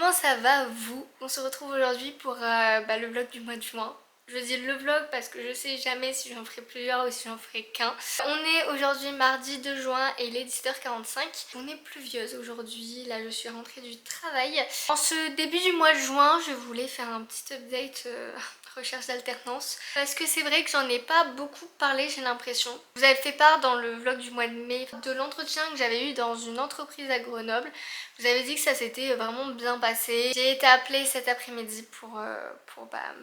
comment ça va vous? On se retrouve aujourd'hui pour le vlog du mois de juin. Je dis le vlog parce que je sais jamais si j'en ferai plusieurs ou si j'en ferai qu'un. On est aujourd'hui mardi 2 juin et il est 17h45. On est pluvieuse aujourd'hui, là je suis rentrée du travail. En ce début du mois de juin, je voulais faire un petit update recherche d'alternance. Parce que c'est vrai que j'en ai pas beaucoup parlé, j'ai l'impression. Vous avez fait part dans le vlog du mois de mai de l'entretien que j'avais eu dans une entreprise à Grenoble. Vous avez dit que ça s'était vraiment bien passé. J'ai été appelée cet après-midi pour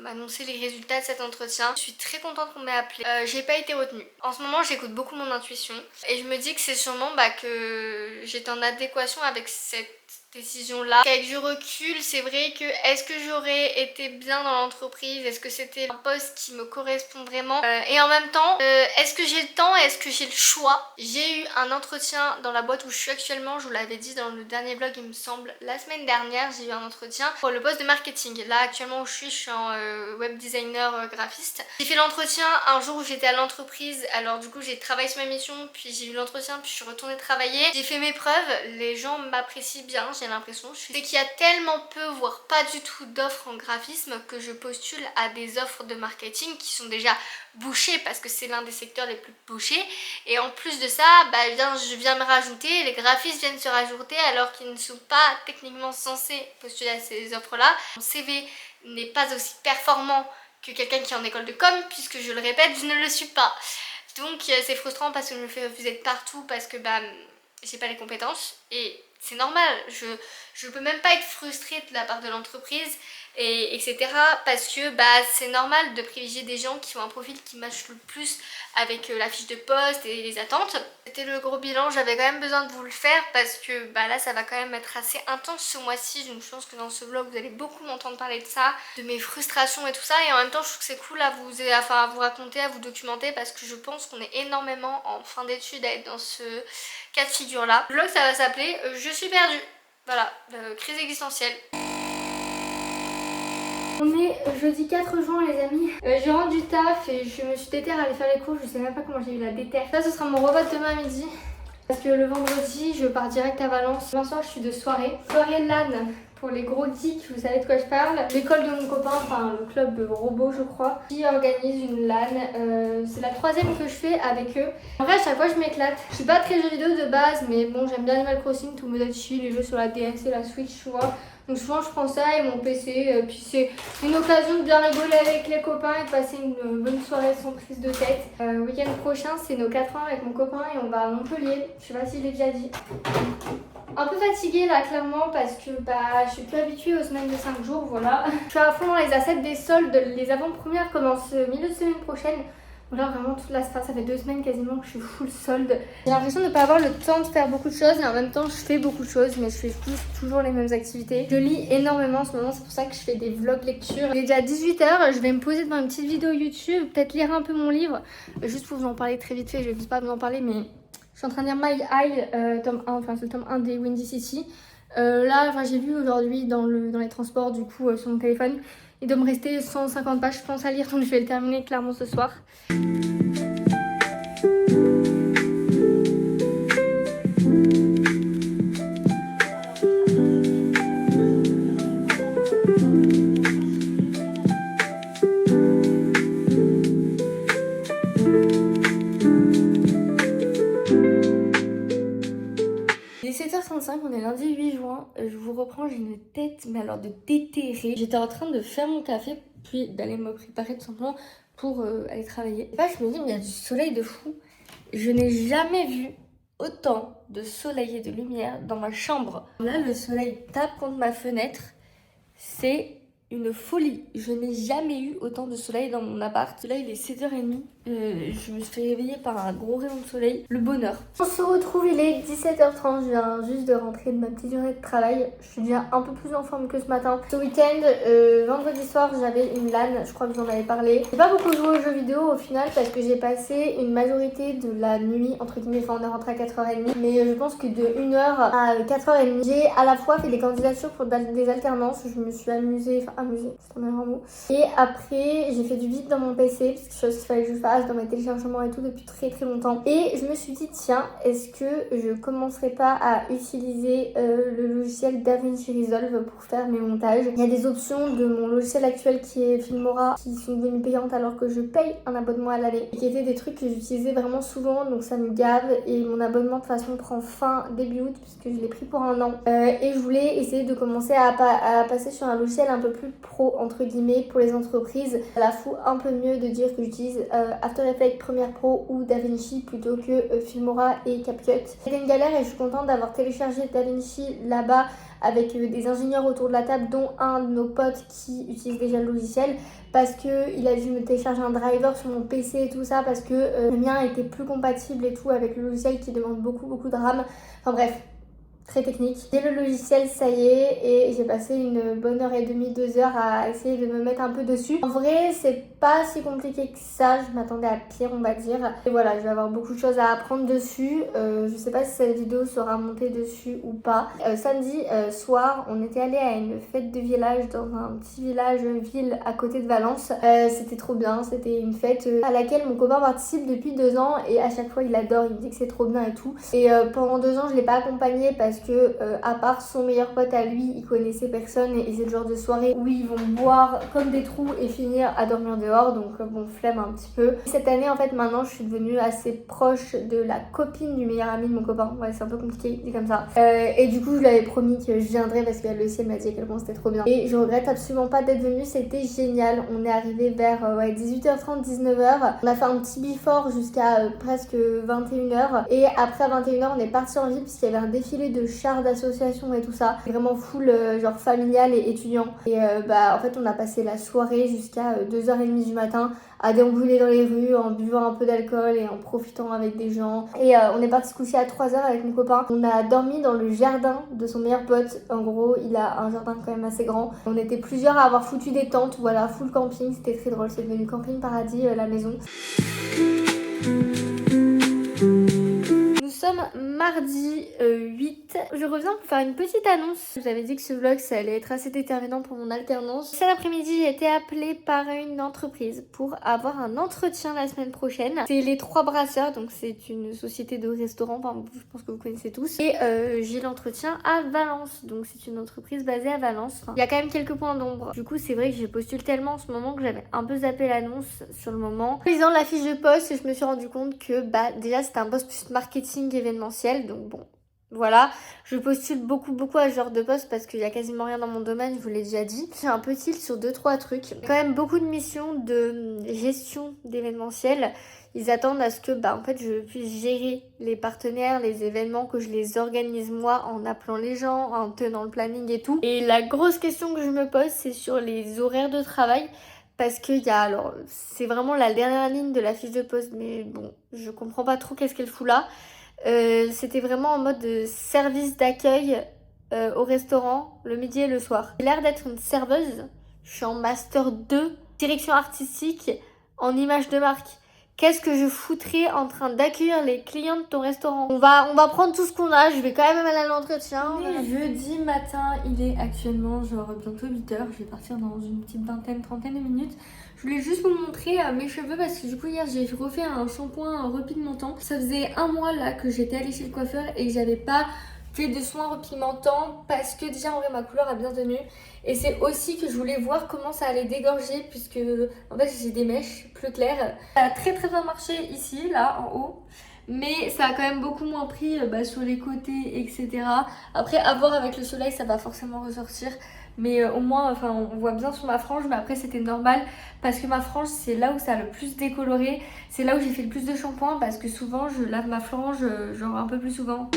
m'annoncer les résultats de cet entretien. Je suis très contente qu'on m'ait appelée. J'ai pas été retenue. En ce moment, j'écoute beaucoup mon intuition et je me dis que c'est sûrement que j'étais en adéquation avec cette décision là. Avec du recul, c'est vrai que est-ce que j'aurais été bien dans l'entreprise, est-ce que c'était un poste qui me correspond vraiment, et en même temps est-ce que j'ai le temps, est-ce que j'ai le choix. J'ai eu un entretien dans la boîte où je suis actuellement, je vous l'avais dit dans le dernier vlog il me semble, la semaine dernière j'ai eu un entretien pour le poste de marketing. Là actuellement où je suis en web designer graphiste. J'ai fait l'entretien un jour où j'étais à l'entreprise, alors du coup j'ai travaillé sur ma mission, puis j'ai eu l'entretien, puis je suis retournée travailler. J'ai fait mes preuves, les gens m'apprécient bien, j'ai l'impression. C'est qu'il y a tellement peu, voire pas du tout d'offres en graphisme que je postule à des offres de marketing qui sont déjà bouchées parce que c'est l'un des secteurs les plus bouchés. Et en plus de ça, je viens me rajouter, les graphistes viennent se rajouter alors qu'ils ne sont pas techniquement censés postuler à ces offres-là. Mon CV n'est pas aussi performant que quelqu'un qui est en école de com puisque je le répète, je ne le suis pas. Donc c'est frustrant parce que je me fais refuser de partout parce que j'ai pas les compétences et c'est normal, je peux même pas être frustrée de la part de l'entreprise et etc. parce que c'est normal de privilégier des gens qui ont un profil qui matche le plus avec la fiche de poste et les attentes. C'était le gros bilan, j'avais quand même besoin de vous le faire parce que là ça va quand même être assez intense ce mois-ci. Je pense que dans ce vlog vous allez beaucoup m'entendre parler de ça, de mes frustrations et tout ça, et en même temps je trouve que c'est cool à vous raconter, à vous documenter parce que je pense qu'on est énormément en fin d'études à être dans ce cas de figure là. Le vlog ça va s'appeler Je suis perdue. Voilà, crise existentielle. On est jeudi 4 juin les amis. Je rentre du taf et je me suis déterre à aller faire les cours. Je sais même pas comment j'ai eu la déterre. Ça ce sera mon repas de demain à midi. Parce que le vendredi je pars direct à Valence. Demain soir je suis de soirée. Soirée LAN pour les gros geeks, vous savez de quoi je parle. L'école de mon copain, enfin le club robot je crois, qui organise une LAN. C'est la 3e que je fais avec eux. En vrai à chaque fois je m'éclate. Je suis pas très jeu vidéo de base mais bon j'aime bien Animal Crossing, Tomodachi, les jeux sur la DS et la Switch tu vois. Donc souvent je prends ça et mon PC, puis c'est une occasion de bien rigoler avec les copains et de passer une bonne soirée sans prise de tête. Week-end prochain c'est nos 4 ans avec mon copain et on va à Montpellier, je sais pas si je l'ai déjà dit. Un peu fatiguée là clairement parce que je suis plus habituée aux semaines de 5 jours, voilà. Je suis à fond dans les assets des soldes, les avant-premières commencent milieu de semaine prochaine. Donc là vraiment toute la semaine, ça fait 2 semaines quasiment que je suis full solde. J'ai l'impression de ne pas avoir le temps de faire beaucoup de choses et en même temps je fais beaucoup de choses mais je fais toujours les mêmes activités. Je lis énormément en ce moment, c'est pour ça que je fais des vlogs lecture. Il est déjà 18h, je vais me poser devant une petite vidéo YouTube, peut-être lire un peu mon livre. Juste pour vous en parler très vite fait, je vais pas vous en parler mais je suis en train de lire My Eye, tome 1, enfin c'est le tome 1 des Windy City. Là j'ai lu aujourd'hui dans les transports du coup sur mon téléphone. Il doit me rester 150 pages je pense à lire donc je vais le terminer clairement ce soir. Il est 7h35, on est lundi 8 juin, je vous reprends, j'ai une tête mais alors de déterrée. J'étais en train de faire mon café puis d'aller me préparer tout simplement pour aller travailler. Je me dis mais il y a du soleil de fou. Je n'ai jamais vu autant de soleil et de lumière dans ma chambre. Là le soleil tape contre ma fenêtre, c'est une folie. Je n'ai jamais eu autant de soleil dans mon appart. Là il est 7h30. Je me suis réveillée par un gros rayon de soleil. Le bonheur. On se retrouve, il est 17h30. Je viens juste de rentrer de ma petite journée de travail. Je suis déjà un peu plus en forme que ce matin. Ce week-end, vendredi soir, j'avais une LAN. Je crois que vous en avez parlé. J'ai pas beaucoup joué aux jeux vidéo au final parce que j'ai passé une majorité de la nuit, entre guillemets, enfin on est rentré à 4h30. Mais je pense que de 1h à 4h30, j'ai à la fois fait des candidatures pour des alternances. Je me suis amusée, enfin amusée, c'est le meilleur mot. Et après j'ai fait du vide dans mon PC, parce que chose qu'il fallait que je fasse dans mes téléchargements et tout depuis très très longtemps. Et je me suis dit tiens, est-ce que je commencerai pas à utiliser le logiciel DaVinci Resolve pour faire mes montages. Il y a des options de mon logiciel actuel qui est Filmora qui sont devenues payantes alors que je paye un abonnement à l'année et qui étaient des trucs que j'utilisais vraiment souvent, donc ça me gave. Et mon abonnement de toute façon prend fin début août puisque je l'ai pris pour un an. Et je voulais essayer de commencer à passer sur un logiciel un peu plus pro entre guillemets pour les entreprises. Ça la fout un peu mieux de dire que j'utilise After Effects, Premiere Pro ou DaVinci plutôt que Filmora et CapCut. C'était une galère et je suis contente d'avoir téléchargé DaVinci là-bas avec des ingénieurs autour de la table, dont un de nos potes qui utilise déjà le logiciel, parce qu'il a dû me télécharger un driver sur mon PC et tout ça, parce que le mien était plus compatible et tout avec le logiciel qui demande beaucoup de RAM. Enfin bref, très technique. J'ai le logiciel, ça y est, et j'ai passé une bonne heure et demie, 2 heures à essayer de me mettre un peu dessus. En vrai, c'est pas si compliqué que ça, je m'attendais à pire, on va dire. Et voilà, je vais avoir beaucoup de choses à apprendre dessus. Je sais pas si cette vidéo sera montée dessus ou pas. Samedi soir, on était allé à une fête de village dans un petit village-ville à côté de Valence. C'était trop bien, c'était une fête à laquelle mon copain participe depuis 2 ans et à chaque fois il adore, il me dit que c'est trop bien et tout. Et pendant 2 ans, je l'ai pas accompagné parce que à part son meilleur pote à lui, il connaissait personne et c'est le genre de soirée où ils vont boire comme des trous et finir à dormir dehors, donc bon, flemme un petit peu. Cette année en fait maintenant je suis devenue assez proche de la copine du meilleur ami de mon copain. Ouais, c'est un peu compliqué dit comme ça. Et du coup je lui avais promis que je viendrais parce qu'elle aussi elle m'a dit à quel point c'était trop bien. Et je regrette absolument pas d'être venue, c'était génial. On est arrivé vers 18h30, 19h. On a fait un petit before jusqu'à presque 21h et après 21h on est parti en ville puisqu'il y avait un défilé de chars d'association et tout ça. Vraiment full genre familial et étudiant. Et en fait on a passé la soirée jusqu'à 2h30 du matin à déambuler dans les rues en buvant un peu d'alcool et en profitant avec des gens. Et on est parti se coucher à 3h avec mon copain. On a dormi dans le jardin de son meilleur pote. En gros, il a un jardin quand même assez grand. On était plusieurs à avoir foutu des tentes, voilà, full camping. C'était très drôle, c'est devenu camping paradis la maison. Nous sommes mardi 8. Je reviens pour faire une petite annonce. Je vous avais dit que ce vlog ça allait être assez déterminant pour mon alternance. Cet après-midi j'ai été appelée par une entreprise pour avoir un entretien la semaine prochaine. C'est les Trois Brasseurs, donc c'est une société de restaurants, enfin, je pense que vous connaissez tous. Et j'ai l'entretien à Valence, donc c'est une entreprise basée à Valence. Enfin, il y a quand même quelques points d'ombre. Du coup c'est vrai que je postule tellement en ce moment que j'avais un peu zappé l'annonce sur le moment. En lisant la fiche de poste, je me suis rendu compte que déjà c'était un poste plus marketing événementiel, donc bon, voilà, je postule beaucoup à ce genre de poste parce qu'il y a quasiment rien dans mon domaine, je vous l'ai déjà dit. J'ai un peu tilt sur 2-3 trucs. Quand même beaucoup de missions de gestion d'événementiel. Ils attendent à ce que en fait je puisse gérer les partenaires, les événements, que je les organise moi en appelant les gens, en tenant le planning et tout. Et la grosse question que je me pose, c'est sur les horaires de travail. Parce que c'est vraiment la dernière ligne de la fiche de poste, mais bon, je comprends pas trop qu'est-ce qu'elle fout là. C'était vraiment en mode de service d'accueil au restaurant le midi et le soir. J'ai l'air d'être une serveuse. Je suis en master 2, direction artistique en image de marque. Qu'est-ce que je foutrais en train d'accueillir les clients de ton restaurant? On va prendre tout ce qu'on a, je vais quand même aller à l'entretien. Jeudi matin, il est actuellement genre bientôt 8h. Je vais partir dans une petite trentaine de minutes. Je voulais juste vous montrer mes cheveux parce que du coup hier j'ai refait un shampoing, un repigmentant. Ça faisait un mois là que j'étais allée chez le coiffeur et que j'avais pas fait de soins repigmentants parce que déjà en vrai ma couleur a bien tenu. Et c'est aussi que je voulais voir comment ça allait dégorger puisque en fait j'ai des mèches plus claires. Ça a très bien marché ici, là en haut. Mais ça a quand même beaucoup moins pris sur les côtés, etc. Après, à voir avec le soleil, ça va forcément ressortir. Mais au moins, enfin, on voit bien sur ma frange. Mais après, c'était normal parce que ma frange, c'est là où ça a le plus décoloré. C'est là où j'ai fait le plus de shampoing parce que souvent, je lave ma frange genre un peu plus souvent.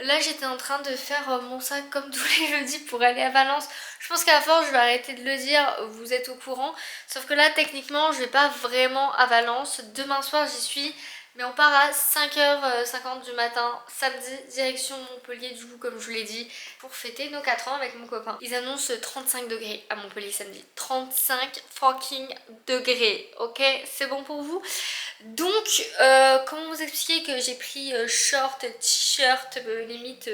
Là j'étais en train de faire mon sac comme tous les jeudis pour aller à Valence. Je pense qu'à force je vais arrêter de le dire, vous êtes au courant. Sauf que là techniquement je vais pas vraiment à Valence. Demain soir j'y suis, Mais on part à 5h50 du matin, samedi, direction Montpellier du coup comme je vous l'ai dit, pour fêter nos 4 ans avec mon copain. Ils annoncent 35 degrés à Montpellier samedi. 35 fucking degrés, ok? C'est bon pour vous? Donc, comment vous expliquer que j'ai pris short, t-shirt, limite,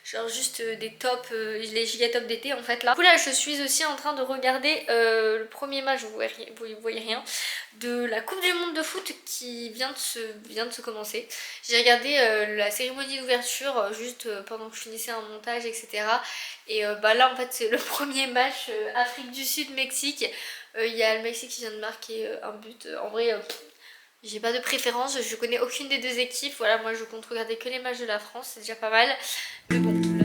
genre juste des tops, les giga tops d'été en fait là. Du coup là, je suis aussi en train de regarder le premier match, vous voyez rien, de la Coupe du Monde de foot qui vient de se commencer. J'ai regardé la cérémonie d'ouverture juste pendant que je finissais un montage, etc. Et bah là en fait c'est le premier match Afrique du Sud-Mexique. Il y a le Mexique qui vient de marquer un but. En vrai, j'ai pas de préférence, je connais aucune des deux équipes. Voilà, moi je compte regarder que les matchs de la France, c'est déjà pas mal. Mais bon, là...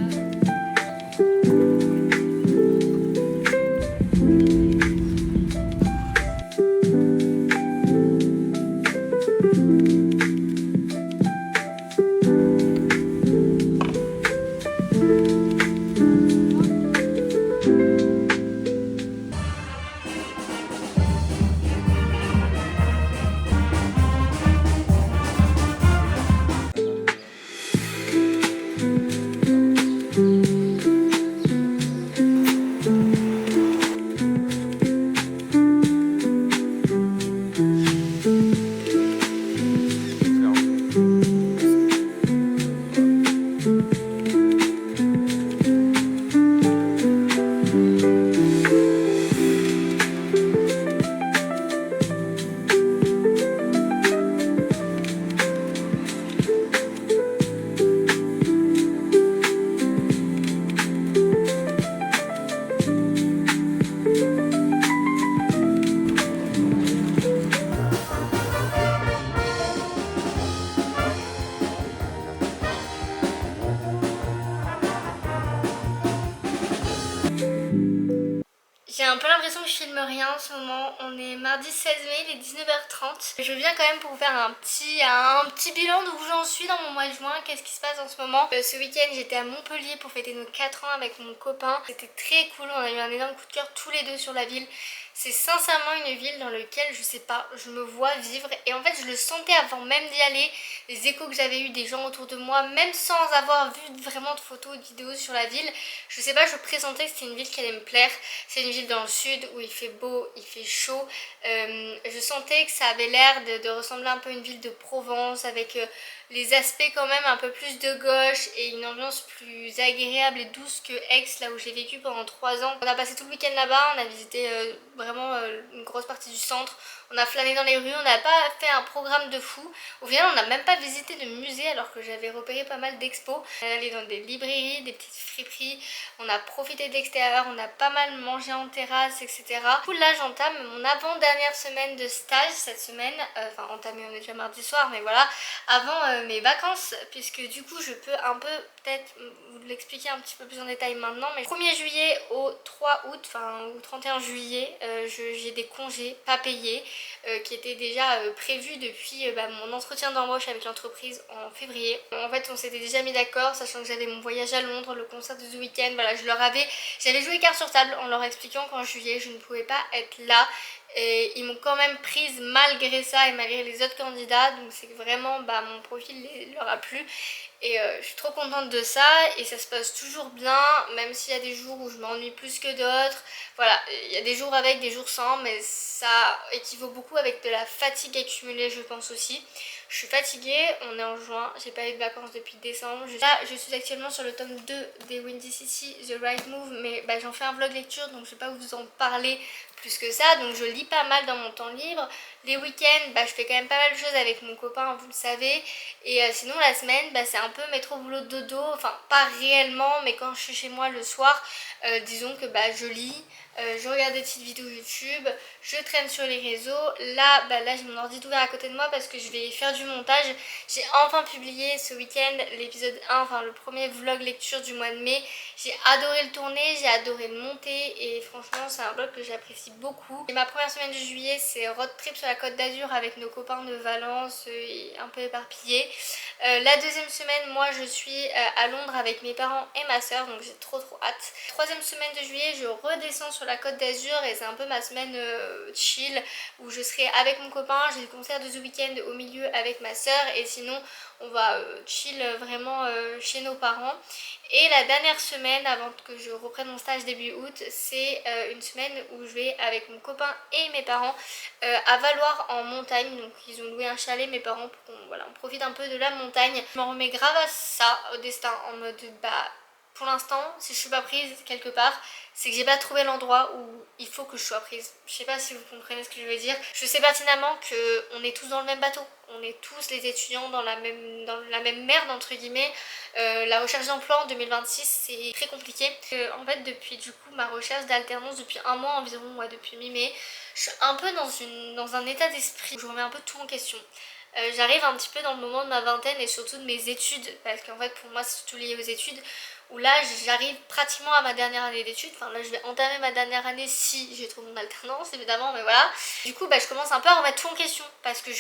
J'ai un peu l'impression que je filme rien en ce moment. On est mardi 16 mai, il est 19h30. Je viens quand même pour vous faire un petit bilan d'où j'en suis dans mon mois de juin. Qu'est-ce qui se passe en ce moment. Ce week-end, j'étais à Montpellier pour fêter nos 4 ans avec mon copain. C'était très cool, on a eu un énorme coup de cœur tous les deux sur la ville. C'est sincèrement une ville dans laquelle, je sais pas, je me vois vivre. Et en fait, je le sentais avant même d'y aller. Les échos que j'avais eu des gens autour de moi, même sans avoir vu vraiment de photos, de vidéos sur la ville, je sais pas, je pressentais que c'était une ville qui allait me plaire. C'est une ville dans le sud où il fait beau, il fait chaud. Je sentais que ça avait l'air de ressembler un peu à une ville de Provence avec les aspects quand même un peu plus de gauche et une ambiance plus agréable et douce que Aix, là où j'ai vécu pendant 3 ans. On a passé tout le week-end là-bas, on a visité vraiment une grosse partie du centre. On a flâné dans les rues, on n'a pas fait un programme de fou. Au final, on n'a même pas visité de musée alors que j'avais repéré pas mal d'expos. On est allé dans des librairies, des petites friperies, on a profité de l'extérieur, on a pas mal mangé en terrasse, etc. Du coup, là, j'entame mon avant-dernière semaine de stage cette semaine. Enfin, entamé, on est déjà mardi soir, mais voilà, avant mes vacances, puisque du coup, je peux un peu peut-être vous l'expliquer un petit peu plus en détail maintenant. Mais 1er juillet au 3 août, enfin au 31 juillet, j'ai des congés pas payés qui étaient déjà prévus depuis mon entretien d'embauche avec l'entreprise en février. En fait, on s'était déjà mis d'accord, sachant que j'avais mon voyage à Londres, le concert de The Weeknd. Voilà, j'avais joué carte sur table en leur expliquant qu'en juillet, je ne pouvais pas être là. Et ils m'ont quand même prise malgré ça et malgré les autres candidats. Donc c'est que vraiment mon profil leur a plu. Et je suis trop contente de ça et ça se passe toujours bien, même s'il y a des jours où je m'ennuie plus que d'autres. Voilà, il y a des jours avec, des jours sans, mais ça équivaut beaucoup avec de la fatigue accumulée, je pense aussi. Je suis fatiguée, on est en juin, j'ai pas eu de vacances depuis décembre. Là, je suis actuellement sur le tome 2 des Windy City, The Right Move, mais j'en fais un vlog lecture, donc je vais pas vous en parler plus que ça. Donc je lis pas mal dans mon temps libre. Les week-ends, je fais quand même pas mal de choses avec mon copain, vous le savez. Et sinon la semaine, c'est un peu métro boulot dodo, enfin pas réellement, mais quand je suis chez moi le soir, disons que je lis, je regarde des petites vidéos YouTube, je traîne sur les réseaux. Là j'ai mon ordi ouvert à côté de moi parce que je vais faire du montage. J'ai enfin publié ce week-end l'épisode 1, enfin le premier vlog lecture du mois de mai. J'ai adoré le tourner, j'ai adoré le monter et franchement c'est un vlog que j'apprécie beaucoup. Et ma première semaine de juillet, c'est road trip sur la Côte d'Azur avec nos copains de Valence et un peu éparpillés. La deuxième semaine, moi je suis à Londres avec mes parents et ma soeur, donc j'ai trop hâte. Troisième semaine de juillet, je redescends sur la Côte d'Azur et c'est un peu ma semaine chill où je serai avec mon copain. J'ai le concert de The Weeknd au milieu avec ma soeur et sinon on va chill vraiment chez nos parents. Et la dernière semaine avant que je reprenne mon stage début août, c'est une semaine où je vais avec mon copain et mes parents à Valloires en montagne. Donc ils ont loué un chalet mes parents pour qu'on voilà, on profite un peu de la montagne. Je m'en remets grave à ça au destin en mode bah pour l'instant si je suis pas prise quelque part c'est que j'ai pas trouvé l'endroit où il faut que je sois prise. Je sais pas si vous comprenez ce que je veux dire. Je sais pertinemment qu'on est tous dans le même bateau. On est tous les étudiants dans la même merde entre guillemets. La recherche d'emploi en 2026 c'est très compliqué. En fait depuis du coup ma recherche d'alternance depuis un mois environ, ouais, depuis mi-mai, je suis un peu dans un état d'esprit où je remets un peu tout en question. J'arrive un petit peu dans le moment de ma vingtaine et surtout de mes études parce qu'en fait pour moi c'est surtout lié aux études où là j'arrive pratiquement à ma dernière année d'études, enfin là je vais entamer ma dernière année si j'ai trouvé mon alternance évidemment mais voilà. Du coup bah, je commence un peu à remettre tout en question parce que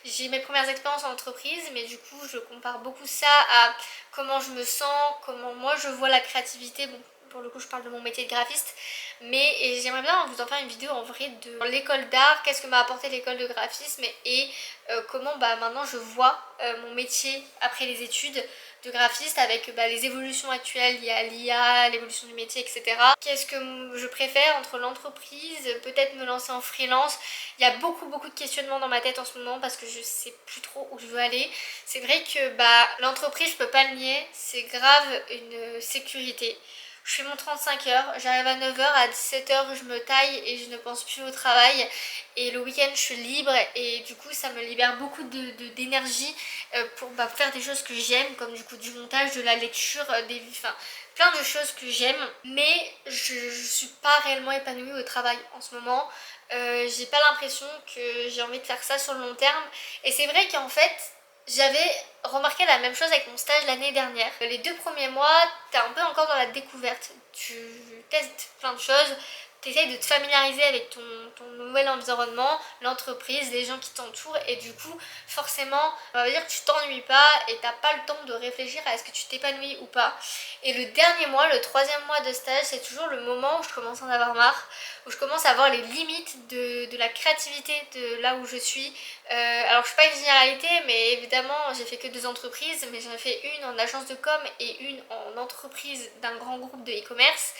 j'ai mes premières expériences en entreprise mais du coup je compare beaucoup ça à comment je me sens, comment moi je vois la créativité, bon pour le coup je parle de mon métier de graphiste mais j'aimerais bien vous en faire une vidéo en vrai de l'école d'art, qu'est-ce que m'a apporté l'école de graphisme et comment bah, maintenant je vois mon métier après les études de graphiste avec bah, les évolutions actuelles, il y a l'IA, l'évolution du métier, etc. Qu'est-ce que je préfère entre l'entreprise, peut-être me lancer en freelance. Il y a beaucoup de questionnements dans ma tête en ce moment parce que je sais plus trop où je veux aller. C'est vrai que bah, l'entreprise, je peux pas le nier, c'est grave une sécurité. Je fais mon 35 heures, j'arrive à 9 heures, à 17 heures je me taille et je ne pense plus au travail. Et le week-end je suis libre et du coup ça me libère beaucoup d'énergie pour bah, faire des choses que j'aime comme du coup du montage, de la lecture, enfin plein de choses que j'aime. Mais je suis pas réellement épanouie au travail en ce moment. J'ai pas l'impression que j'ai envie de faire ça sur le long terme. Et c'est vrai qu'en fait j'avais remarqué la même chose avec mon stage l'année dernière. Les 2 premiers mois, t'es un peu encore dans la découverte. Tu testes plein de choses, t'essayes de te familiariser avec ton nouvel environnement, l'entreprise, les gens qui t'entourent et du coup, forcément, on va dire que tu t'ennuies pas et t'as pas le temps de réfléchir à est-ce que tu t'épanouis ou pas. Et le dernier mois, le 3e mois de stage, c'est toujours le moment où je commence à en avoir marre, où je commence à voir les limites de la créativité de là où je suis. Alors je suis pas une généralité mais évidemment j'ai fait que 2 entreprises mais j'en ai fait une en agence de com et une en entreprise d'un grand groupe de e-commerce.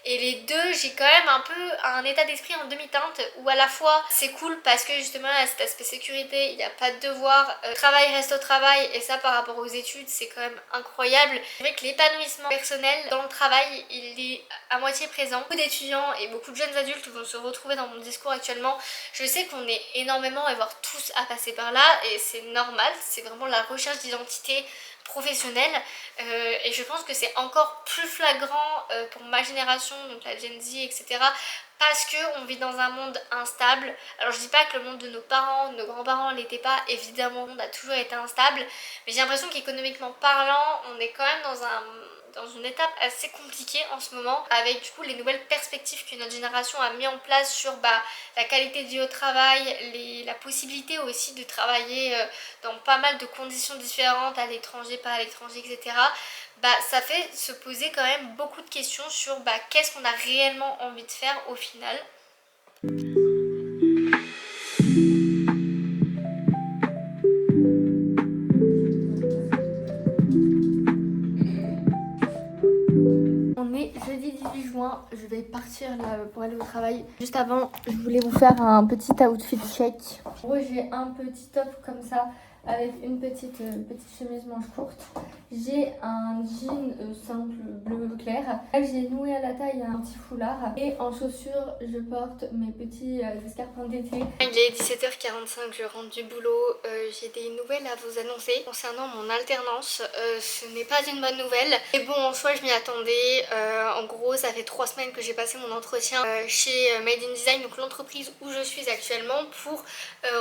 Et les deux, j'ai quand même un peu un état d'esprit en demi-teinte où à la fois c'est cool parce que justement à cet aspect sécurité, il n'y a pas de devoir, travail reste au travail et ça par rapport aux études c'est quand même incroyable. C'est vrai que l'épanouissement personnel dans le travail il est à moitié présent. Beaucoup d'étudiants et beaucoup de jeunes adultes vont se retrouver dans mon discours actuellement. Je sais qu'on est énormément et voire tous à passer par là et c'est normal, c'est vraiment la recherche d'identité professionnelle et je pense que c'est encore plus flagrant pour ma génération, donc la Gen Z, etc. Parce qu'on vit dans un monde instable. Alors je dis pas que le monde de nos parents, de nos grands-parents l'était pas, évidemment le monde a toujours été instable, mais j'ai l'impression qu'économiquement parlant, on est quand même dans une étape assez compliquée en ce moment avec du coup les nouvelles perspectives que notre génération a mis en place sur bah, la qualité de vie au travail, la possibilité aussi de travailler dans pas mal de conditions différentes à l'étranger, pas à l'étranger, etc. Bah, ça fait se poser quand même beaucoup de questions sur bah, qu'est-ce qu'on a réellement envie de faire au final. On est jeudi 18 juin, je vais partir là pour aller au travail. Juste avant, je voulais vous faire un petit outfit check. En gros, j'ai un petit top comme ça avec une petite chemise manche courte. J'ai un jean simple bleu clair. Là, j'ai noué à la taille un petit foulard. Et en chaussures, je porte mes petits escarpins d'été. Il est 17h45, je rentre du boulot. J'ai des nouvelles à vous annoncer concernant mon alternance. Ce n'est pas une bonne nouvelle. Et bon, en soi, je m'y attendais. En gros, ça fait 3 semaines que j'ai passé mon entretien chez Made in Design, donc l'entreprise où je suis actuellement, pour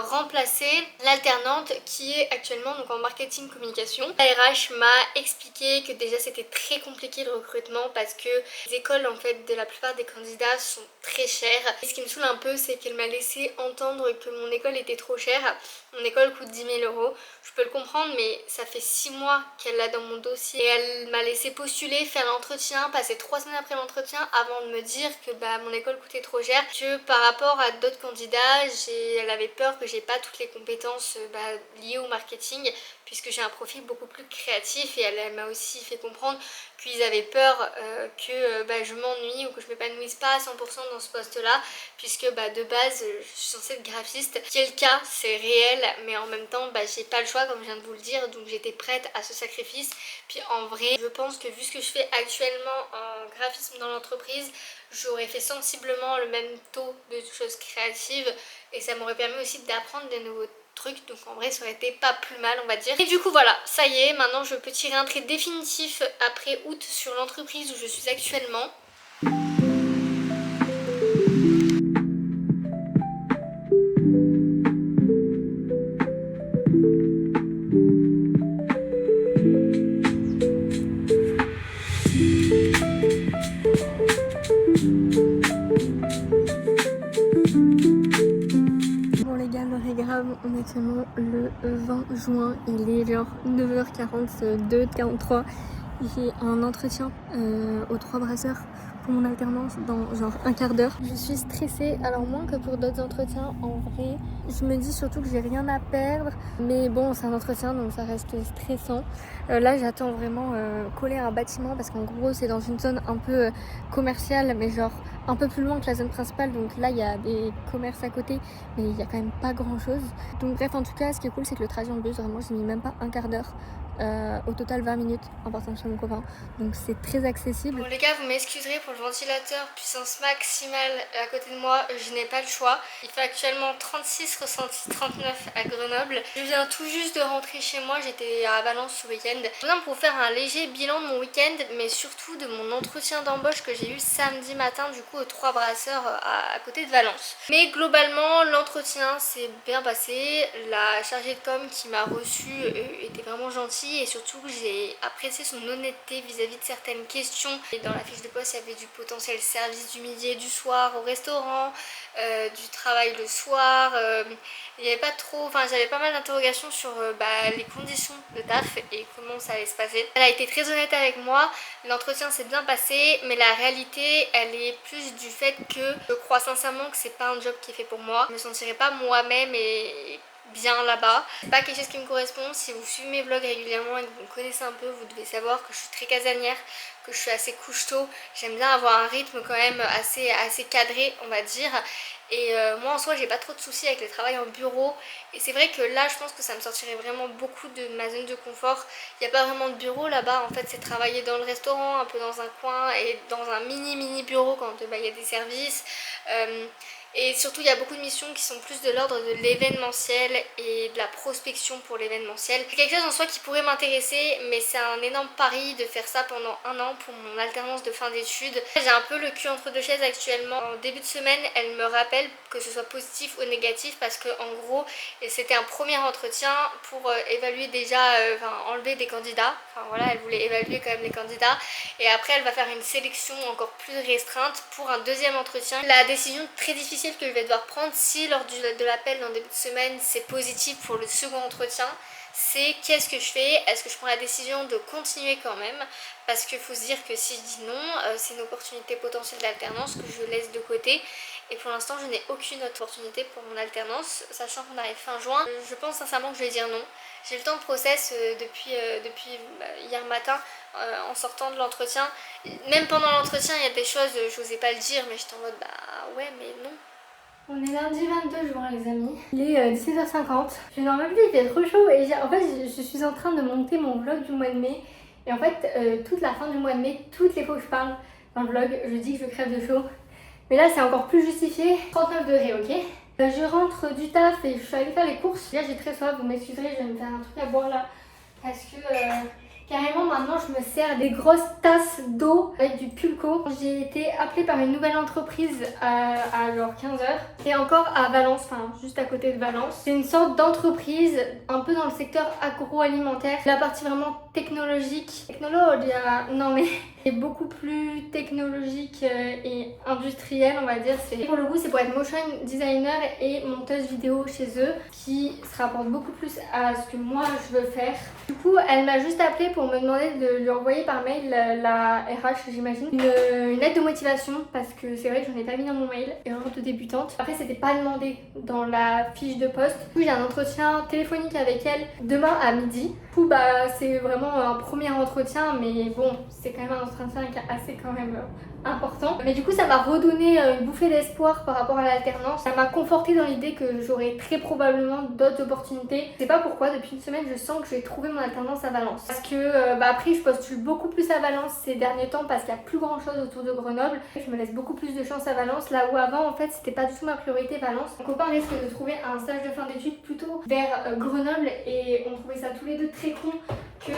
remplacer l'alternante qui est actuellement donc en marketing communication. La RH m'a expliqué que déjà c'était très compliqué le recrutement parce que les écoles en fait de la plupart des candidats sont très chères. Et ce qui me saoule un peu c'est qu'elle m'a laissé entendre que mon école était trop chère. Mon école coûte 10 000 €. Je peux le comprendre mais ça fait 6 mois qu'elle l'a dans mon dossier. Et elle m'a laissé postuler, faire l'entretien, passer 3 semaines après l'entretien avant de me dire que bah, mon école coûtait trop cher. Que par rapport à d'autres candidats, elle avait peur que j'ai pas toutes les compétences liées lié au marketing puisque j'ai un profil beaucoup plus créatif et elle m'a aussi fait comprendre qu'ils avaient peur que je m'ennuie ou que je m'épanouisse pas à 100% dans ce poste là puisque de base je suis censée être graphiste. Ce qui est le cas, c'est réel, mais en même temps j'ai pas le choix comme je viens de vous le dire, donc j'étais prête à ce sacrifice. Puis en vrai je pense que vu ce que je fais actuellement en graphisme dans l'entreprise, j'aurais fait sensiblement le même taux de choses créatives et ça m'aurait permis aussi d'apprendre des nouveaux trucs, donc en vrai ça aurait été pas plus mal on va dire. Et du coup voilà, ça y est, maintenant je peux tirer un trait définitif après août sur l'entreprise où je suis actuellement. On est actuellement le 20 juin, il est genre 9h42, 43. J'ai un entretien aux 3 brasseurs pour mon alternance dans genre un quart d'heure. Je suis stressée, alors moins que pour d'autres entretiens en vrai. Je me dis surtout que j'ai rien à perdre, mais bon c'est un entretien donc ça reste stressant. Là j'attends vraiment coller un bâtiment parce qu'en gros c'est dans une zone un peu commerciale mais genre un peu plus loin que la zone principale, donc là il y a des commerces à côté mais il y a quand même pas grand chose. Donc bref, en tout cas ce qui est cool c'est que le trajet en bus, vraiment j'ai mis même pas un quart d'heure. Au total 20 minutes en partant de chez mon copain, donc c'est très accessible. Bon les gars, vous m'excuserez pour le ventilateur puissance maximale à côté de moi, je n'ai pas le choix. Il fait actuellement 36 ressenti 39 à Grenoble. Je viens tout juste de rentrer chez moi, j'étais à Valence ce week-end. Je viens pour faire un léger bilan de mon week-end, mais surtout de mon entretien d'embauche que j'ai eu samedi matin du coup aux 3 brasseurs à côté de Valence. Mais globalement l'entretien s'est bien passé, la chargée de com qui m'a reçue était vraiment gentille et surtout j'ai apprécié son honnêteté vis-à-vis de certaines questions. Et dans la fiche de poste il y avait du potentiel service du midi et du soir au restaurant, du travail le soir, il n'y avait pas trop, enfin j'avais pas mal d'interrogations sur les conditions de taf et comment ça allait se passer. Elle a été très honnête avec moi, l'entretien s'est bien passé mais la réalité elle est plus du fait que je crois sincèrement que c'est pas un job qui est fait pour moi. Je me sentirais pas moi-même et bien là-bas. C'est pas quelque chose qui me correspond. Si vous suivez mes vlogs régulièrement et que vous me connaissez un peu, vous devez savoir que je suis très casanière, que je suis assez couche-tôt. J'aime bien avoir un rythme quand même assez cadré on va dire. Et moi en soi j'ai pas trop de soucis avec le travail en bureau. Et c'est vrai que là je pense que ça me sortirait vraiment beaucoup de ma zone de confort. Il n'y a pas vraiment de bureau là-bas, en fait c'est travailler dans le restaurant, un peu dans un coin et dans un mini bureau quand il y a des services. Et surtout il y a beaucoup de missions qui sont plus de l'ordre de l'événementiel et de la prospection pour l'événementiel. C'est quelque chose en soi qui pourrait m'intéresser, mais c'est un énorme pari de faire ça pendant un an pour mon alternance de fin d'études. J'ai un peu le cul entre deux chaises actuellement. En début de semaine elle me rappelle que ce soit positif ou négatif parce que en gros c'était un premier entretien pour évaluer déjà, enlever des candidats. Enfin voilà, elle voulait évaluer quand même les candidats et après elle va faire une sélection encore plus restreinte pour un deuxième entretien. La décision très difficile que je vais devoir prendre si lors de l'appel dans début de semaine c'est positif pour le second entretien, c'est qu'est-ce que je fais? Est-ce que je prends la décision de continuer quand même? Parce qu'il faut se dire que si je dis non, c'est une opportunité potentielle d'alternance que je laisse de côté. Et pour l'instant je n'ai aucune autre opportunité pour mon alternance, sachant qu'on arrive fin juin. Je pense sincèrement que je vais dire non. J'ai eu le temps de process depuis hier matin en sortant de l'entretien. Même pendant l'entretien il y a des choses, je n'osais pas le dire, mais j'étais en mode ouais mais non. On est lundi 22 juin les amis, il est 17h50. Je n'en même plus, il fait trop chaud et en fait je suis en train de monter mon vlog du mois de mai. Et en fait toute la fin du mois de mai, toutes les fois que je parle dans le vlog, je dis que je crève de chaud. Mais là c'est encore plus justifié, 39 degrés ok. Je rentre du taf et je suis allée faire les courses. Là j'ai très soif, vous m'excuserez, je vais me faire un truc à boire là. Parce que carrément maintenant je me sers des grosses tasses d'eau avec du pulco. J'ai été appelée par une nouvelle entreprise à genre 15h. Et encore à Valence, enfin juste à côté de Valence. C'est une sorte d'entreprise un peu dans le secteur agroalimentaire. La partie vraiment technologique. Non mais C'est beaucoup plus technologique et industriel, on va dire. Pour le coup, c'est pour être motion designer et monteuse vidéo chez eux, qui se rapporte beaucoup plus à ce que moi je veux faire. Du coup, elle m'a juste appelé pour me demander de lui envoyer par mail la RH, j'imagine, une lettre de motivation, parce que c'est vrai que j'en ai pas mis dans mon mail, erreur de débutante. Après, c'était pas demandé dans la fiche de poste. Du coup, j'ai un entretien téléphonique avec elle demain à midi. Du coup, bah, c'est vraiment un premier entretien, mais bon, c'est quand même un entretien qui est assez quand même important. Mais du coup, ça m'a redonné une bouffée d'espoir par rapport à l'alternance. Ça m'a conforté dans l'idée que j'aurais très probablement d'autres opportunités. Je sais pas pourquoi, depuis une semaine, je sens que j'ai trouvé mon alternance à Valence. Parce que après, je postule beaucoup plus à Valence ces derniers temps parce qu'il n'y a plus grand chose autour de Grenoble. Je me laisse beaucoup plus de chance à Valence, là où avant, en fait, c'était pas du tout ma priorité Valence. Mon copain risque de trouver un stage de fin d'études plutôt vers Grenoble et on trouvait ça tous les deux très con que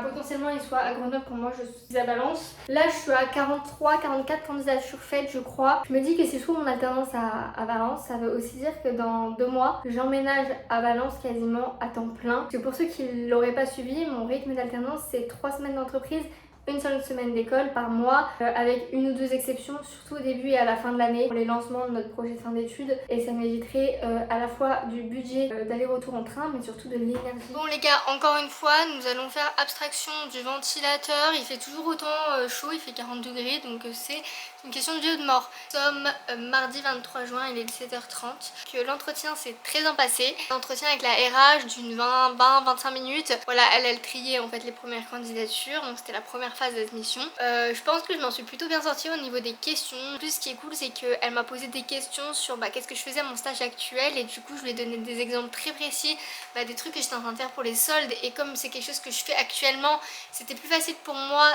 potentiellement il soit à Grenoble quand moi je suis à Valence. Là, je suis à 44 candidatures faites, je crois. Je me dis que si je trouve mon alternance à Valence, ça veut aussi dire que dans 2 mois, j'emménage à Valence quasiment à temps plein. Parce que pour ceux qui ne l'auraient pas suivi, mon rythme d'alternance, c'est 3 semaines d'entreprise, une seule semaine d'école par mois, avec une ou deux exceptions, surtout au début et à la fin de l'année, pour les lancements de notre projet de fin d'études. Et ça m'éviterait à la fois du budget d'aller-retour en train, mais surtout de l'énergie. Bon les gars, encore une fois, nous allons faire abstraction du ventilateur. Il fait toujours autant chaud, il fait 40 degrés, donc c'est une question de vie ou de mort. Nous sommes mardi 23 juin, il est 17h30. Que l'entretien s'est très bien passé. L'entretien avec la RH d'une 20-25 minutes. Voilà, elle triait en fait les premières candidatures, donc c'était la première phase d'admission. Je pense que je m'en suis plutôt bien sortie au niveau des questions. En plus, ce qui est cool, c'est qu'elle m'a posé des questions sur qu'est-ce que je faisais à mon stage actuel, et du coup, je lui ai donné des exemples très précis, des trucs que j'étais en train de faire pour les soldes. Et comme c'est quelque chose que je fais actuellement, c'était plus facile pour moi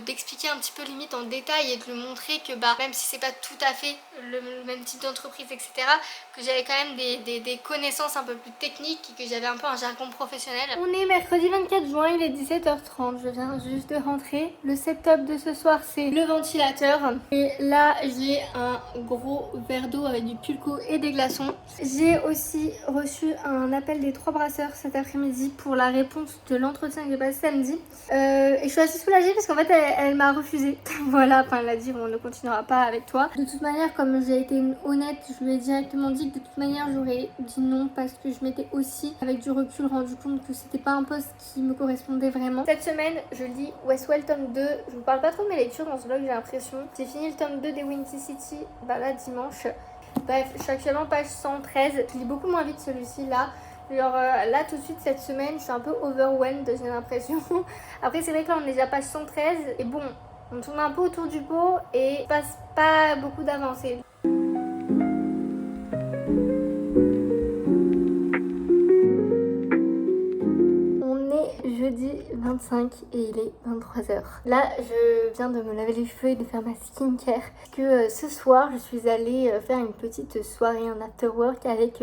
d'expliquer un petit peu limite en détail et de lui montrer que même si c'est pas tout à fait le même type d'entreprise, etc., que j'avais quand même des connaissances un peu plus techniques et que j'avais un peu un jargon professionnel. On est mercredi 24 juin, il est 17h30, je viens juste de rentrer. Le setup de ce soir, c'est le ventilateur. Et là, j'ai un gros verre d'eau avec du pulco et des glaçons. J'ai aussi reçu un appel des 3 brasseurs cet après-midi pour la réponse de l'entretien que j'ai passé samedi. Et je suis assez soulagée parce qu'en fait, elle m'a refusé. Voilà, enfin, elle a dit on ne continuera pas avec toi. De toute manière, comme j'ai été honnête, je lui ai directement dit que de toute manière, j'aurais dit non parce que je m'étais aussi, avec du recul, rendu compte que c'était pas un poste qui me correspondait vraiment. Cette semaine, je lis Westwell tome 2. Je vous parle pas trop de mes lectures dans ce vlog, j'ai l'impression. J'ai fini le tome 2 des Windy City, là, dimanche. Bref, je suis actuellement page 113. Je lis beaucoup moins vite celui-ci là. Genre là tout de suite cette semaine, je suis un peu overwhelmed, j'ai l'impression. Après c'est vrai que là on est déjà page 113 et bon, on tourne un peu autour du pot et il passe pas beaucoup d'avancées. Jeudi 25 et il est 23h. Là, je viens de me laver les cheveux et de faire ma skincare. Parce que ce soir, je suis allée faire une petite soirée en afterwork avec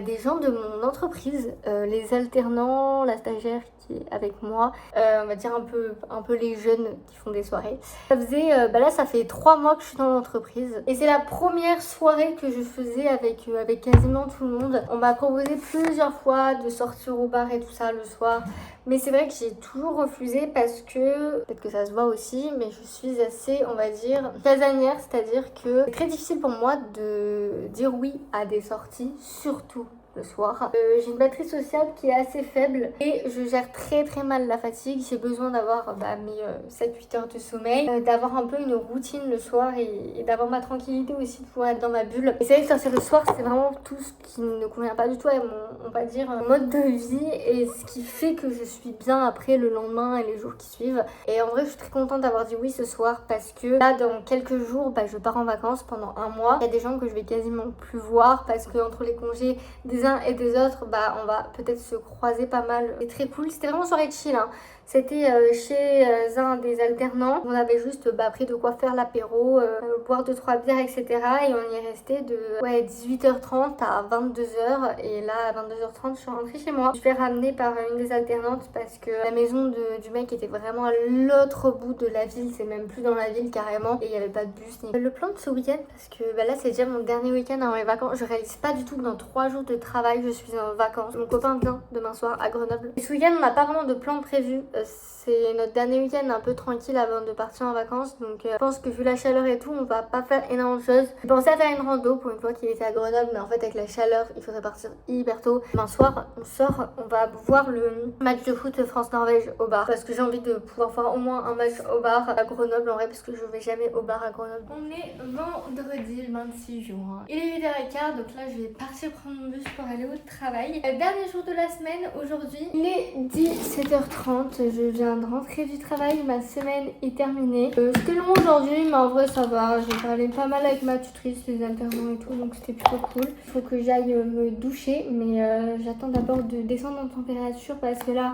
des gens de mon entreprise, les alternants, la stagiaire qui est avec moi, on va dire un peu les jeunes qui font des soirées. Ça faisait, ça fait 3 mois que je suis dans l'entreprise et c'est la première soirée que je faisais avec quasiment tout le monde. On m'a proposé plusieurs fois de sortir au bar et tout ça le soir. Mais c'est vrai que j'ai toujours refusé parce que, peut-être que ça se voit aussi, mais je suis assez, on va dire, casanière, c'est-à-dire que c'est très difficile pour moi de dire oui à des sorties, surtout le soir. J'ai une batterie sociale qui est assez faible et je gère très mal la fatigue. J'ai besoin d'avoir mes 7-8 heures de sommeil, d'avoir un peu une routine le soir et d'avoir ma tranquillité aussi, de pouvoir être dans ma bulle. Et c'est vrai que sortir le soir, c'est vraiment tout ce qui ne convient pas du tout à mon, on va dire, mode de vie et ce qui fait que je suis bien après le lendemain et les jours qui suivent. Et en vrai, je suis très contente d'avoir dit oui ce soir parce que là, dans quelques jours, je pars en vacances pendant 1 mois. Il y a des gens que je vais quasiment plus voir parce que entre les congés des uns et des autres, on va peut-être se croiser pas mal. C'est très cool, c'était vraiment une soirée chill, hein. C'était chez un des alternants. On avait juste pris de quoi faire l'apéro, boire 2-3 bières, etc. Et on y est resté de 18h30 à 22h. Et là, à 22h30, je suis rentrée chez moi. Je suis fait ramener par une des alternantes parce que la maison du mec était vraiment à l'autre bout de la ville. C'est même plus dans la ville carrément. Et il n'y avait pas de bus. Le plan de ce week-end, parce que là, c'est déjà mon dernier week-end avant mes vacances. Je réalise pas du tout que dans 3 jours de travail, je suis en vacances. Mon copain vient demain soir à Grenoble. Et ce week-end, on n'a pas vraiment de plan prévu. c'est notre dernier week-end un peu tranquille avant de partir en vacances. Donc je pense que vu la chaleur et tout, on va pas faire énormément de choses. J'ai pensé à faire une rando pour une fois qu'il était à Grenoble, mais en fait avec la chaleur, il faudrait partir hyper tôt. Demain soir, on sort, on va voir le match de foot France-Norvège au bar. Parce que j'ai envie de pouvoir voir au moins un match au bar à Grenoble en vrai, parce que je vais jamais au bar à Grenoble. On est vendredi le 26 juin. Il est 8h15, donc là je vais partir prendre mon bus pour aller au travail. Dernier jour de la semaine, aujourd'hui il est 17h30, je viens de rentrer du travail, ma semaine est terminée. C'était long aujourd'hui, mais en vrai ça va, j'ai parlé pas mal avec ma tutrice, les alternants et tout, donc c'était plutôt cool. Il faut que j'aille me doucher, mais j'attends d'abord de descendre en température parce que là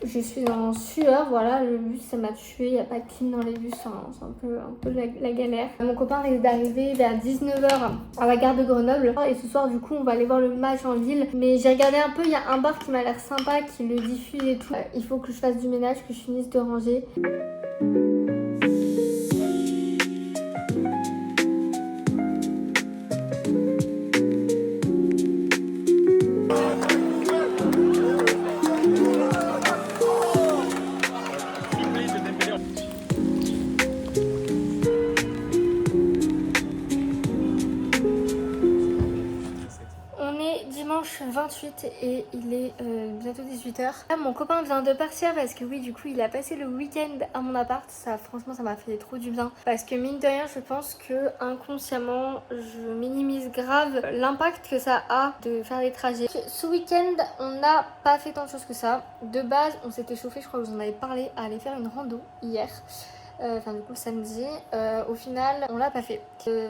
je suis en sueur, voilà, le bus ça m'a tué, il n'y a pas de clim dans les bus, hein, c'est un peu la galère. Mon copain risque d'arriver vers 19h à la gare de Grenoble et ce soir du coup on va aller voir le match en ville. Mais j'ai regardé un peu, il y a un bar qui m'a l'air sympa, qui le diffuse et tout. Il faut que je fasse du ménage, que je finisse de ranger. Dimanche 28 et il est bientôt 18h. Là, mon copain vient de partir parce que oui, du coup, il a passé le week-end à mon appart. Ça, franchement, ça m'a fait trop du bien. Parce que mine de rien, je pense que inconsciemment, je minimise grave l'impact que ça a de faire des trajets. Ce week-end, on n'a pas fait tant de choses que ça. De base, on s'était chauffé, je crois que vous en avez parlé, à aller faire une rando hier. Enfin du coup samedi, au final on l'a pas fait.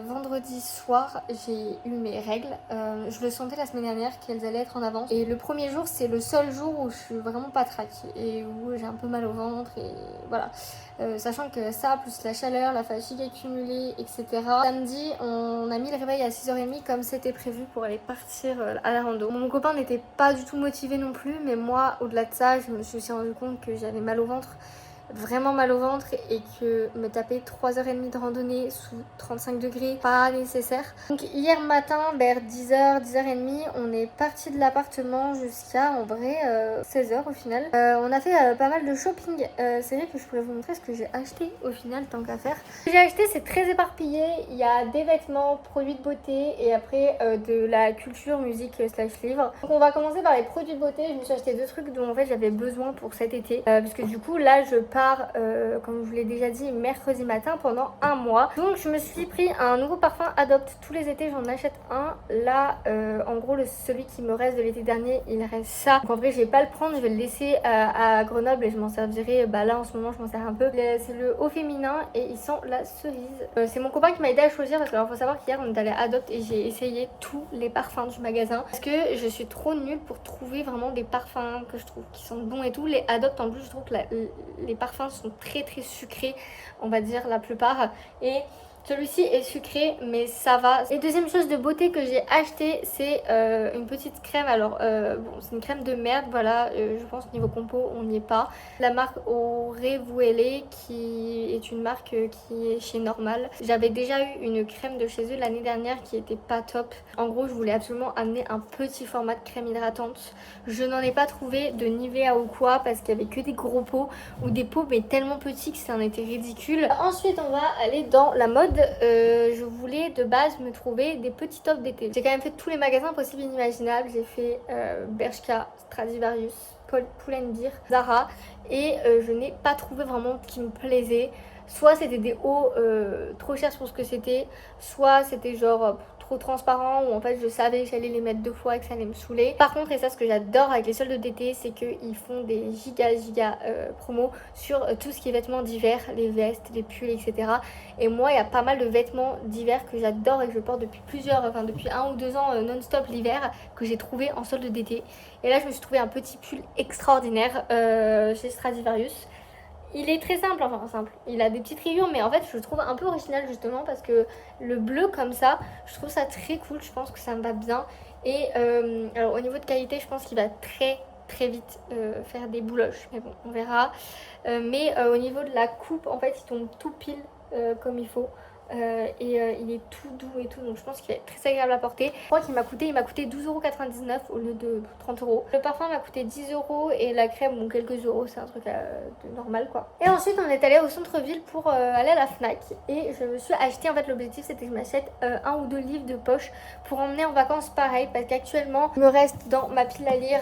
Vendredi soir j'ai eu mes règles, je le sentais la semaine dernière qu'elles allaient être en avance et le premier jour c'est le seul jour où je suis vraiment pas track et où j'ai un peu mal au ventre et voilà. Sachant que ça plus la chaleur, la fatigue accumulée etc. Samedi on a mis le réveil à 6h30 comme c'était prévu pour aller partir à la rando. Mon copain n'était pas du tout motivé non plus, mais moi au-delà de ça je me suis aussi rendu compte que j'avais mal au ventre, vraiment mal au ventre et que me taper 3h30 de randonnée sous 35 degrés pas nécessaire. Donc hier matin vers 10h, 10h30 on est parti de l'appartement jusqu'à en vrai 16h au final. On a fait pas mal de shopping. C'est vrai que je pourrais vous montrer ce que j'ai acheté au final tant qu'à faire. Ce que j'ai acheté c'est très éparpillé, il y a des vêtements, produits de beauté et après de la culture, musique slash livre. Donc on va commencer par les produits de beauté. Je me suis acheté deux trucs dont en fait j'avais besoin pour cet été parce que du coup là je pars comme je vous l'ai déjà dit mercredi matin pendant un mois. Donc je me suis pris un nouveau parfum Adopt. Tous les étés j'en achète un. Là en gros celui qui me reste de l'été dernier il reste ça. Donc en vrai je vais pas le prendre, je vais le laisser à Grenoble et je m'en servirai là en ce moment je m'en sers un peu. C'est le haut féminin et il sent la cerise. C'est mon copain qui m'a aidé à choisir parce que alors faut savoir qu'hier on est allé à Adopt et j'ai essayé tous les parfums du magasin parce que je suis trop nulle pour trouver vraiment des parfums que je trouve qui sont bons et tout. Les Adopt en plus je trouve que les parfums sont très très sucrés, on va dire la plupart, et celui-ci est sucré mais ça va. Et deuxième chose de beauté que j'ai acheté c'est une petite crème. Alors bon c'est une crème de merde voilà, je pense niveau compo on n'y est pas. La marque Aurevuelle qui est une marque qui est chez Normal. J'avais déjà eu une crème de chez eux l'année dernière qui était pas top. En gros je voulais absolument amener un petit format de crème hydratante. Je n'en ai pas trouvé de Nivea ou quoi parce qu'il y avait que des gros pots ou des pots mais tellement petits que ça en était ridicule. Ensuite on va aller dans la mode. Je voulais de base me trouver des petits tops d'été. J'ai quand même fait tous les magasins possibles et inimaginables. J'ai fait Bershka, Stradivarius, Pull&Bear, Zara et je n'ai pas trouvé vraiment qui me plaisait. Soit c'était des hauts trop chers pour ce que c'était, soit c'était genre trop transparent où en fait je savais que j'allais les mettre deux fois et que ça allait me saouler. Par contre, et ça ce que j'adore avec les soldes d'été, c'est qu'ils font des giga promos sur tout ce qui est vêtements d'hiver, les vestes, les pulls, etc. Et moi il y a pas mal de vêtements d'hiver que j'adore et que je porte depuis depuis 1 ou 2 ans non-stop l'hiver, que j'ai trouvé en solde d'été. Et là je me suis trouvé un petit pull extraordinaire chez Stradivarius. Il est très simple, enfin simple, il a des petites rayures mais en fait je le trouve un peu original justement parce que le bleu comme ça, je trouve ça très cool, je pense que ça me va bien. Et alors au niveau de qualité je pense qu'il va très vite faire des bouloches, mais bon on verra. Mais au niveau de la coupe en fait il tombe tout pile comme il faut. il est tout doux et tout, donc je pense qu'il est très agréable à porter. Je crois qu'il m'a coûté 12,99 € au lieu de 30 €. Le parfum m'a coûté 10 € et la crème bon quelques euros, c'est un truc de normal quoi. Et ensuite on est allé au centre-ville pour aller à la Fnac et je me suis acheté, en fait l'objectif c'était que je m'achète un ou deux livres de poche pour emmener en vacances pareil, parce qu'actuellement il me reste dans ma pile à lire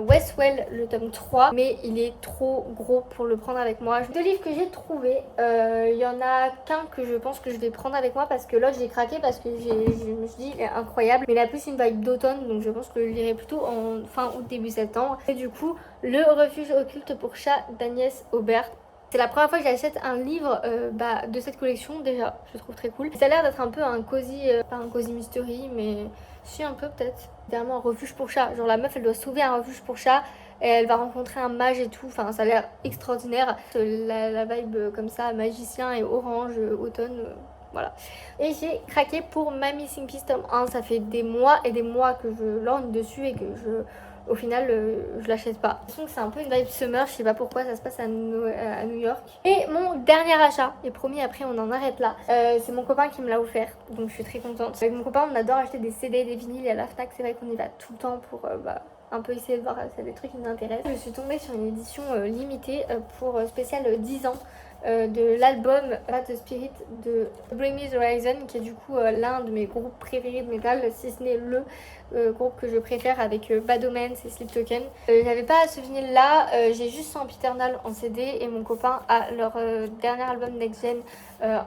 Westwell le tome 3, mais il est trop gros pour le prendre avec moi. Deux livres que j'ai trouvé, il y en a qu'un que je pense que je vais prendre avec moi parce que l'autre j'ai craqué parce que je me suis dit il est incroyable, mais il a plus une vibe d'automne, donc je pense que je lirai plutôt en fin août début septembre. Et du coup Le refuge occulte pour chat d'Agnès Aubert. C'est la première fois que j'achète un livre de cette collection, déjà je trouve très cool. Ça a l'air d'être un peu un cosy, pas un cosy mystery, mais si un peu peut-être. Littéralement un refuge pour chat, genre la meuf elle doit sauver un refuge pour chat et elle va rencontrer un mage et tout, enfin ça a l'air extraordinaire. La vibe comme ça, magicien et orange, automne, voilà. Et j'ai craqué pour My Missing Piece tome 1, ça fait des mois et des mois que je lorgne dessus et que au final je l'achète pas. Je trouve que c'est un peu une vibe summer, je sais pas pourquoi, ça se passe à New York. Et mon dernier achat, et promis après on en arrête là, c'est mon copain qui me l'a offert, donc je suis très contente. Avec mon copain on adore acheter des CD, des vinyles et à la Fnac c'est vrai qu'on y va tout le temps pour un peu essayer de voir s'il y a des trucs qui nous intéressent. Je suis tombée sur une édition limitée pour spécial 10 ans. De l'album Rat the Spirit de Bring Me the Horizon, qui est du coup l'un de mes groupes préférés de métal, si ce n'est le groupe que je préfère, avec Bad Omens et Sleep Token. J'avais pas ce vinyle là, j'ai juste Sempiternal en CD et mon copain a leur dernier album Next Gen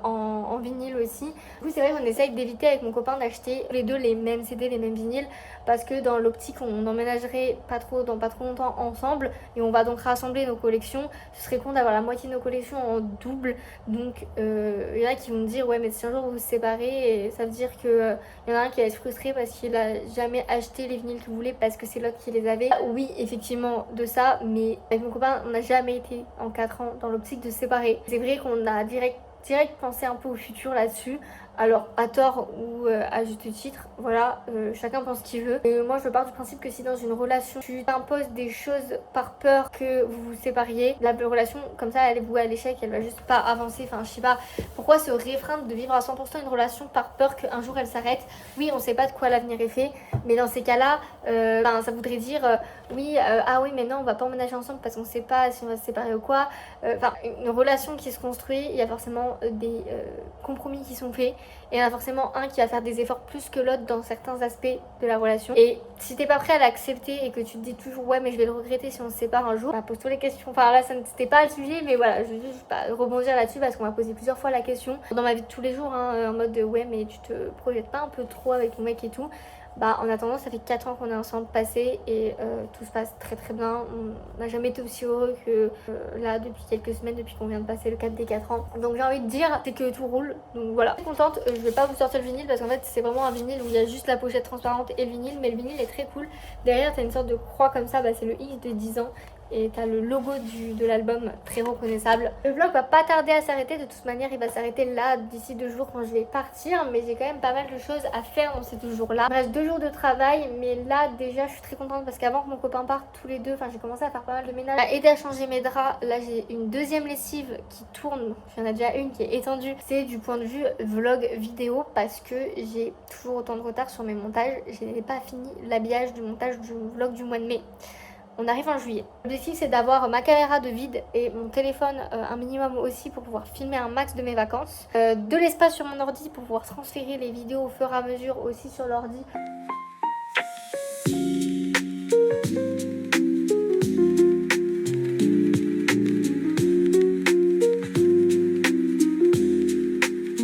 en vinyle aussi. Du coup c'est vrai qu'on essaye d'éviter avec mon copain d'acheter les deux les mêmes CD, les mêmes vinyles, parce que dans l'optique on emménagerait dans pas trop longtemps ensemble et on va donc rassembler nos collections. Ce serait con d'avoir la moitié de nos collections en double, donc il y en a qui vont me dire ouais mais si un jour vous vous séparez, et ça veut dire que il y en a un qui va être frustré parce qu'il a jamais acheté les vinyles qu'il voulait parce que c'est l'autre qui les avait. Oui effectivement de ça, mais avec mon copain on n'a jamais été en 4 ans dans l'optique de se séparer. C'est vrai qu'on a direct pensé un peu au futur là-dessus, alors à tort ou à juste titre, voilà, chacun pense ce qu'il veut. Et moi je pars du principe que si dans une relation tu t'imposes des choses par peur que vous vous sépariez, la relation comme ça elle est vouée à l'échec, elle va juste pas avancer. Enfin je sais pas pourquoi se réfreindre de vivre à 100% une relation par peur qu'un jour elle s'arrête. Oui on sait pas de quoi l'avenir est fait, mais dans ces cas là ça voudrait dire ah oui mais non on va pas emménager ensemble parce qu'on sait pas si on va se séparer ou quoi. Enfin une relation qui se construit, il y a forcément des compromis qui sont faits. Et il y en a forcément un qui va faire des efforts plus que l'autre dans certains aspects de la relation. Et si t'es pas prêt à l'accepter et que tu te dis toujours ouais mais je vais le regretter si on se sépare un jour, pose-toi les questions. Enfin là c'était pas le sujet, mais voilà, je veux juste rebondir là-dessus parce qu'on m'a posé plusieurs fois la question dans ma vie de tous les jours, en mode de ouais mais tu te projettes pas un peu trop avec ton mec et tout. En attendant ça fait 4 ans qu'on est ensemble passés et tout se passe très très bien. On n'a jamais été aussi heureux que là depuis quelques semaines, depuis qu'on vient de passer le cap des 4 ans. Donc j'ai envie de dire c'est que tout roule, donc voilà. Je suis contente, je vais pas vous sortir le vinyle parce qu'en fait c'est vraiment un vinyle où il y a juste la pochette transparente et le vinyle, mais le vinyle est très cool. Derrière t'as une sorte de croix comme ça, c'est le X de 10 ans. Et t'as le logo de l'album très reconnaissable. Le vlog va pas tarder à s'arrêter, de toute manière il va s'arrêter là d'ici 2 jours quand je vais partir, mais j'ai quand même pas mal de choses à faire dans ces 2 jours là. Il me reste 2 jours de travail, mais là déjà je suis très contente parce qu'avant que mon copain parte tous les deux, j'ai commencé à faire pas mal de ménage, à aider à changer mes draps. Là j'ai une deuxième lessive qui tourne, il y en a déjà une qui est étendue. C'est du point de vue vlog vidéo parce que j'ai toujours autant de retard sur mes montages. Je n'ai pas fini l'habillage du montage du vlog du mois de mai. On arrive en juillet. L'objectif c'est d'avoir ma caméra de vide et mon téléphone un minimum aussi pour pouvoir filmer un max de mes vacances. De l'espace sur mon ordi pour pouvoir transférer les vidéos au fur et à mesure aussi sur l'ordi.